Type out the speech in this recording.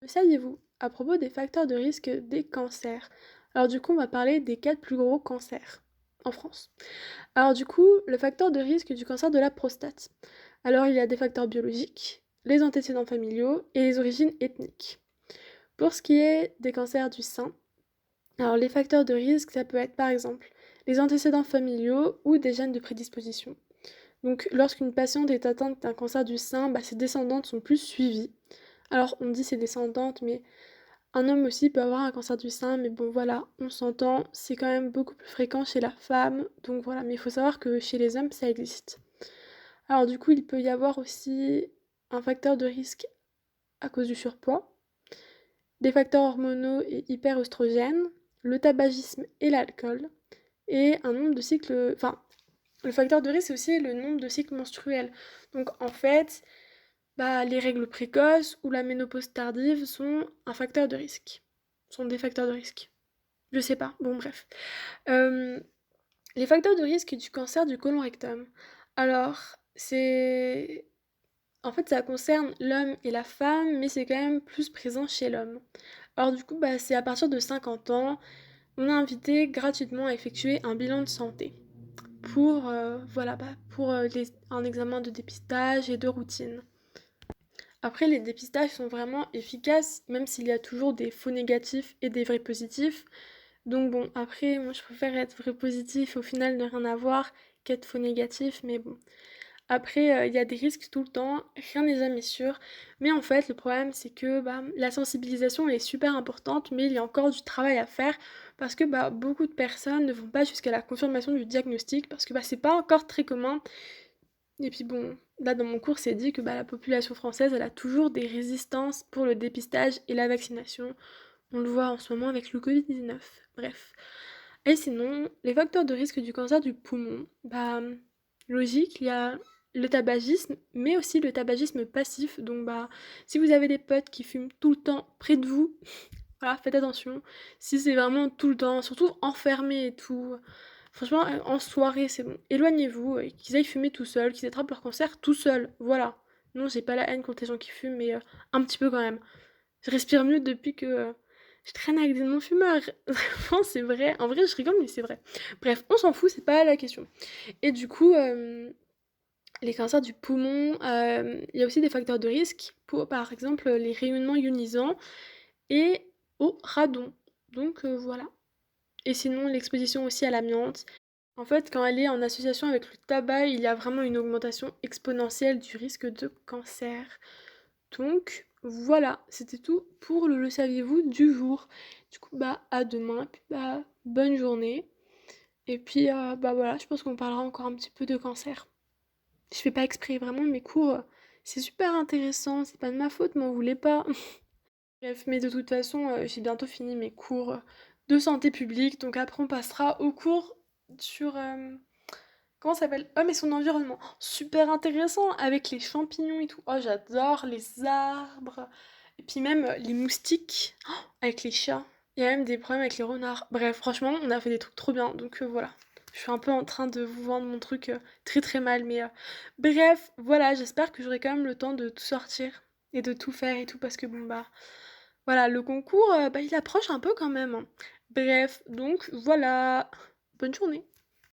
Le saviez-vous à propos des facteurs de risque des cancers? Alors du coup, on va parler des 4 plus gros cancers en France. Alors du coup, le facteur de risque du cancer de la prostate. Alors il y a des facteurs biologiques, les antécédents familiaux et les origines ethniques. Pour ce qui est des cancers du sein, alors les facteurs de risque, ça peut être par exemple les antécédents familiaux ou des gènes de prédisposition. Donc lorsqu'une patiente est atteinte d'un cancer du sein, ses descendantes sont plus suivies. Alors on dit ses descendantes, mais un homme aussi peut avoir un cancer du sein, mais bon voilà, on s'entend, c'est quand même beaucoup plus fréquent chez la femme, donc voilà, mais il faut savoir que chez les hommes, ça existe. Alors du coup, il peut y avoir aussi un facteur de risque à cause du surpoids, des facteurs hormonaux et hyperœstrogènes, le tabagisme et l'alcool, et un nombre de cycles... Enfin, le facteur de risque, c'est aussi le nombre de cycles menstruels. Donc en fait, les règles précoces ou la ménopause tardive sont un facteur de risque. Sont des facteurs de risque. Je sais pas, bon bref. Euh, les facteurs de risque du cancer du côlon rectum. Alors, c'est... En fait, ça concerne l'homme et la femme, mais c'est quand même plus présent chez l'homme. Alors du coup, c'est à partir de 50 ans, on est invité gratuitement à effectuer un bilan de santé pour, un examen de dépistage et de routine. Après, les dépistages sont vraiment efficaces, même s'il y a toujours des faux négatifs et des vrais positifs. Donc bon, après, moi je préfère être vrai positif, au final ne rien avoir, qu'être faux négatif, mais bon. Après, il y a des risques tout le temps, rien n'est jamais sûr. Mais en fait, le problème, c'est que la sensibilisation elle est super importante, mais il y a encore du travail à faire parce que beaucoup de personnes ne vont pas jusqu'à la confirmation du diagnostic parce que c'est pas encore très commun. Et puis bon, là dans mon cours, c'est dit que la population française, elle a toujours des résistances pour le dépistage et la vaccination. On le voit en ce moment avec le Covid-19. Bref. Et sinon, les facteurs de risque du cancer du poumon, logique, il y a le tabagisme, mais aussi le tabagisme passif. Donc si vous avez des potes qui fument tout le temps près de vous, voilà, faites attention. Si c'est vraiment tout le temps, surtout enfermé et tout, franchement, en soirée, c'est bon. Éloignez-vous, qu'ils aillent fumer tout seuls, qu'ils attrapent leur cancer tout seuls. Voilà. Non, j'ai pas la haine contre les gens qui fument, mais un petit peu quand même. Je respire mieux depuis que je traîne avec des non-fumeurs. Vraiment, c'est vrai. En vrai, je rigole, mais c'est vrai. Bref, on s'en fout, c'est pas la question. Et du coup, les cancers du poumon, il y a aussi des facteurs de risque pour, par exemple, les rayonnements ionisants et au radon. Donc voilà. Et sinon, l'exposition aussi à l'amiante. En fait, quand elle est en association avec le tabac, il y a vraiment une augmentation exponentielle du risque de cancer. Donc voilà, c'était tout pour le saviez-vous du jour. Du coup, à demain, puis bonne journée. Et puis, voilà, je pense qu'on parlera encore un petit peu de cancer. Je fais pas exprès, vraiment, mes cours, c'est super intéressant, c'est pas de ma faute, m'en voulez pas. Bref, mais de toute façon, j'ai bientôt fini mes cours de santé publique, donc après on passera au cours sur, comment ça s'appelle? Homme et son environnement. Super intéressant, avec les champignons et tout. Oh, j'adore les arbres. Et puis même les moustiques, avec les chats. Il y a même des problèmes avec les renards. Bref, franchement, on a fait des trucs trop bien, donc voilà. Je suis un peu en train de vous vendre mon truc très très mal, mais bref, voilà, j'espère que j'aurai quand même le temps de tout sortir et de tout faire et tout, parce que voilà, le concours, il approche un peu quand même, hein. Bref, donc voilà, bonne journée.